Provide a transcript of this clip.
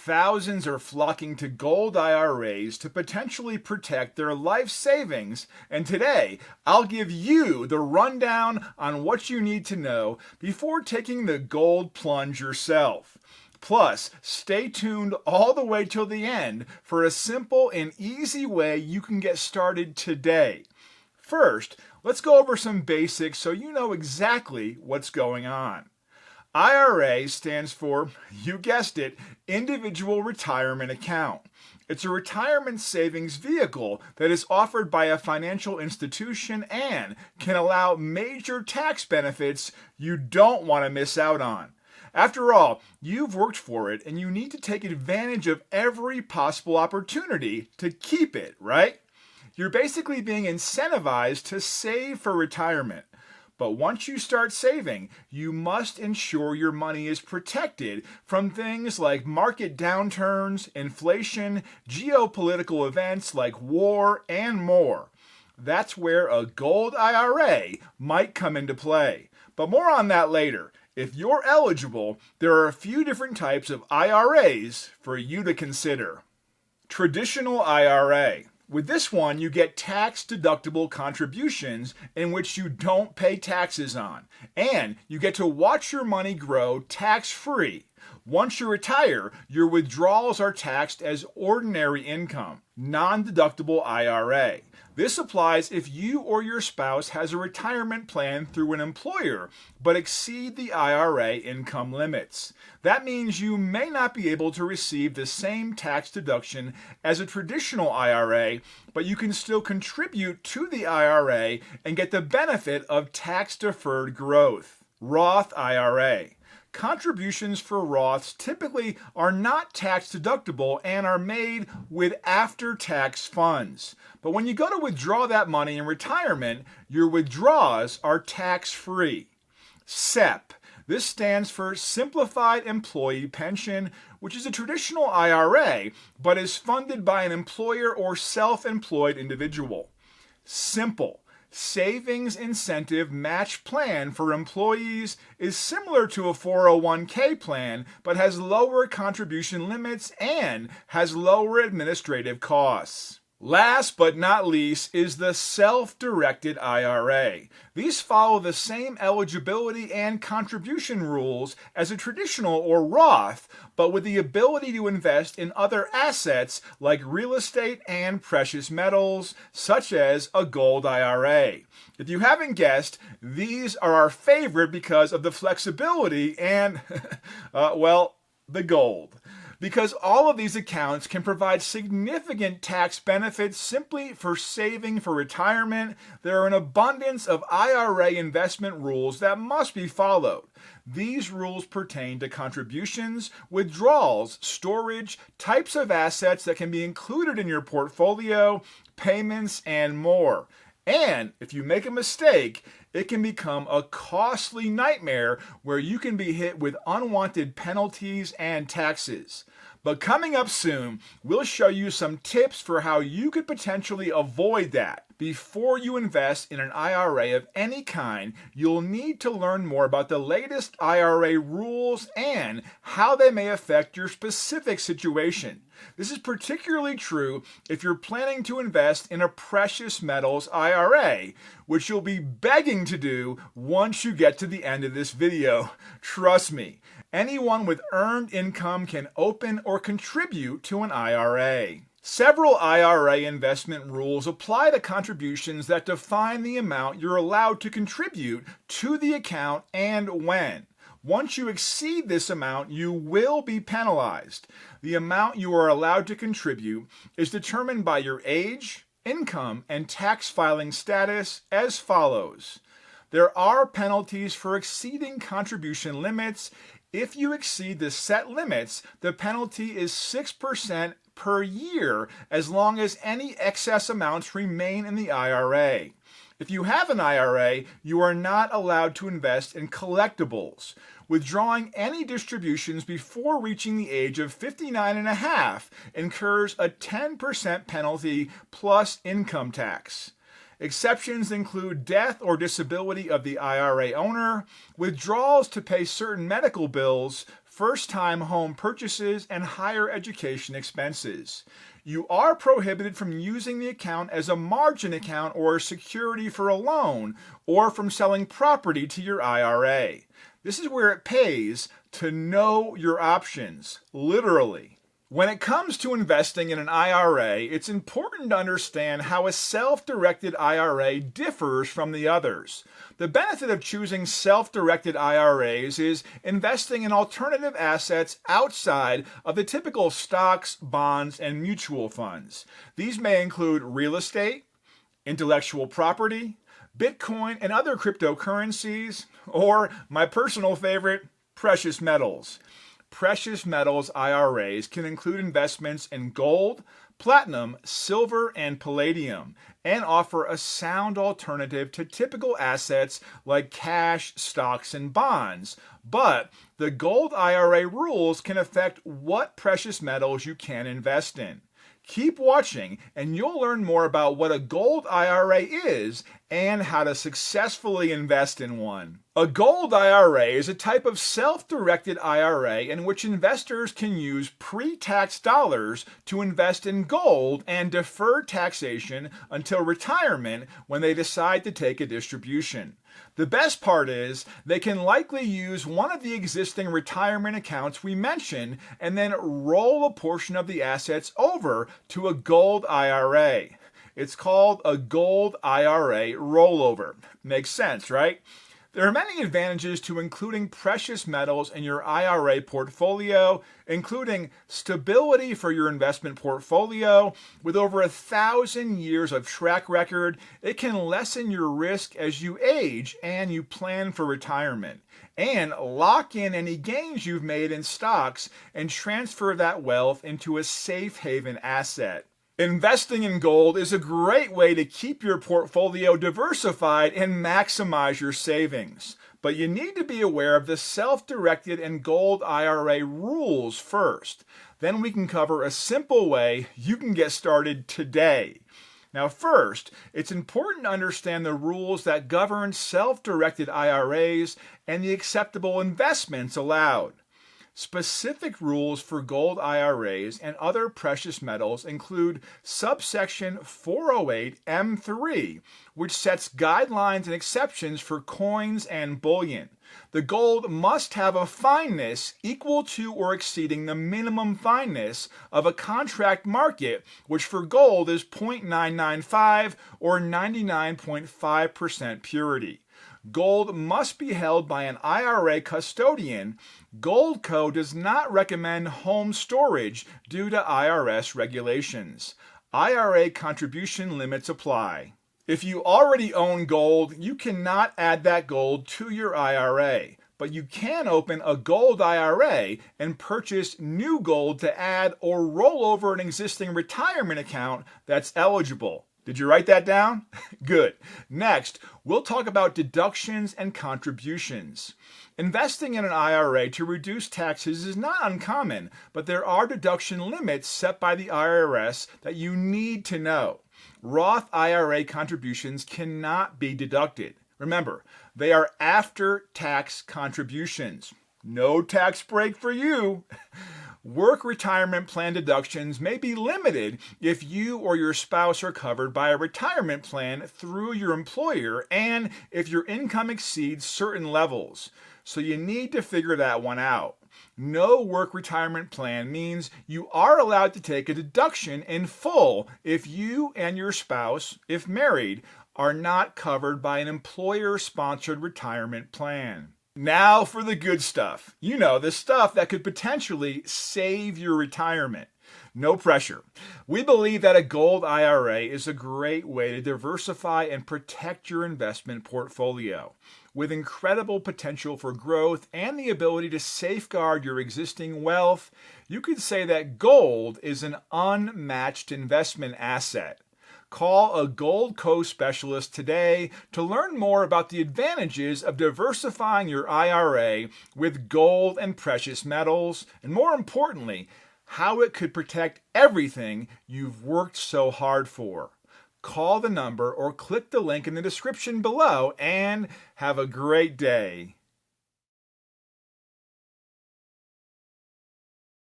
Thousands are flocking to gold IRAs to potentially protect their life savings, and today I'll give you the rundown on what you need to know before taking the gold plunge yourself. Plus, stay tuned all the way till the end for a simple and easy way you can get started today. First, let's go over some basics so you know exactly what's going on. IRA stands for, you guessed it, Individual Retirement Account. It's a retirement savings vehicle that is offered by a financial institution and can allow major tax benefits you don't want to miss out on. After all, you've worked for it and you need to take advantage of every possible opportunity to keep it, right? You're basically being incentivized to save for retirement. But once you start saving, you must ensure your money is protected from things like market downturns, inflation, geopolitical events like war, and more. That's where a gold IRA might come into play. But more on that later. If you're eligible, there are a few different types of IRAs for you to consider. Traditional IRA. With this one, you get tax-deductible contributions in which you don't pay taxes on, and you get to watch your money grow tax-free. Once you retire, your withdrawals are taxed as ordinary income. Nondeductible IRA. This applies if you or your spouse has a retirement plan through an employer but exceed the IRA income limits. That means you may not be able to receive the same tax deduction as a traditional IRA, but you can still contribute to the IRA and get the benefit of tax-deferred growth. Roth IRA. Contributions for Roths typically are not tax deductible and are made with after-tax funds. But when you go to withdraw that money in retirement, your withdrawals are tax-free. SEP. This stands for Simplified Employee Pension, which is a traditional IRA, but is funded by an employer or self-employed individual. Simple. Savings incentive match plan for employees is similar to a 401k plan, but has lower contribution limits and has lower administrative costs. Last but not least is the self-directed IRA. These follow the same eligibility and contribution rules as a traditional or Roth, but with the ability to invest in other assets like real estate and precious metals, such as a gold IRA. If you haven't guessed, these are our favorite because of the flexibility and, the gold. Because all of these accounts can provide significant tax benefits simply for saving for retirement, there are an abundance of IRA investment rules that must be followed. These rules pertain to contributions, withdrawals, storage, types of assets that can be included in your portfolio, payments, and more. And if you make a mistake, it can become a costly nightmare where you can be hit with unwanted penalties and taxes. But coming up soon, we'll show you some tips for how you could potentially avoid that. Before you invest in an IRA of any kind, you'll need to learn more about the latest IRA rules and how they may affect your specific situation. This is particularly true if you're planning to invest in a precious metals IRA, which you'll be begging to do once you get to the end of this video. Trust me, anyone with earned income can open or contribute to an IRA. Several IRA investment rules apply to contributions that define the amount you're allowed to contribute to the account and when. Once you exceed this amount, you will be penalized. The amount you are allowed to contribute is determined by your age, income, and tax filing status as follows. There are penalties for exceeding contribution limits. If you exceed the set limits, the penalty is 6% per year as long as any excess amounts remain in the IRA. If you have an IRA, you are not allowed to invest in collectibles. Withdrawing any distributions before reaching the age of 59.5 incurs a 10% penalty plus income tax. Exceptions include death or disability of the IRA owner, withdrawals to pay certain medical bills, first-time home purchases, and higher education expenses. You are prohibited from using the account as a margin account or security for a loan, or from selling property to your IRA. This is where it pays to know your options, literally. When it comes to investing in an IRA, it's important to understand how a self-directed IRA differs from the others. The benefit of choosing self-directed IRAs is investing in alternative assets outside of the typical stocks, bonds, and mutual funds. These may include real estate, intellectual property, Bitcoin and other cryptocurrencies, or my personal favorite, precious metals. Precious metals IRAs can include investments in gold, platinum, silver, and palladium, and offer a sound alternative to typical assets like cash, stocks, and bonds. But the Gold IRA rules can affect what precious metals you can invest in. Keep watching and you'll learn more about what a gold IRA is and how to successfully invest in one. A gold IRA is a type of self-directed IRA in which investors can use pre-tax dollars to invest in gold and defer taxation until retirement when they decide to take a distribution. The best part is they can likely use one of the existing retirement accounts we mentioned and then roll a portion of the assets over to a gold IRA. It's called a gold IRA rollover. Makes sense, right? There are many advantages to including precious metals in your IRA portfolio, including stability for your investment portfolio. With over 1,000 years of track record, it can lessen your risk as you age and you plan for retirement, and lock in any gains you've made in stocks and transfer that wealth into a safe haven asset. Investing in gold is a great way to keep your portfolio diversified and maximize your savings. But you need to be aware of the self-directed and gold IRA rules first. Then we can cover a simple way you can get started today. Now first, it's important to understand the rules that govern self-directed IRAs and the acceptable investments allowed. Specific rules for gold IRAs and other precious metals include subsection 408M3, which sets guidelines and exceptions for coins and bullion. The gold must have a fineness equal to or exceeding the minimum fineness of a contract market, which for gold is 0.995 or 99.5% purity. Gold must be held by an IRA custodian. Goldco does not recommend home storage due to IRS regulations. IRA contribution limits apply. If you already own gold, you cannot add that gold to your IRA, but you can open a gold IRA and purchase new gold to add or roll over an existing retirement account that's eligible. Did you write that down? Good. Next, we'll talk about deductions and contributions. Investing in an IRA to reduce taxes is not uncommon, but there are deduction limits set by the IRS that you need to know. Roth IRA contributions cannot be deducted. Remember, they are after-tax contributions. No tax break for you. Work retirement plan deductions may be limited if you or your spouse are covered by a retirement plan through your employer and if your income exceeds certain levels. So you need to figure that one out. No work retirement plan means you are allowed to take a deduction in full if you and your spouse, if married, are not covered by an employer-sponsored retirement plan. Now for the good stuff. You know, the stuff that could potentially save your retirement. No pressure. We believe that a gold IRA is a great way to diversify and protect your investment portfolio. With incredible potential for growth and the ability to safeguard your existing wealth, you could say that gold is an unmatched investment asset. Call a Goldco specialist today to learn more about the advantages of diversifying your IRA with gold and precious metals, and more importantly, how it could protect everything you've worked so hard for. Call the number or click the link in the description below and have a great day.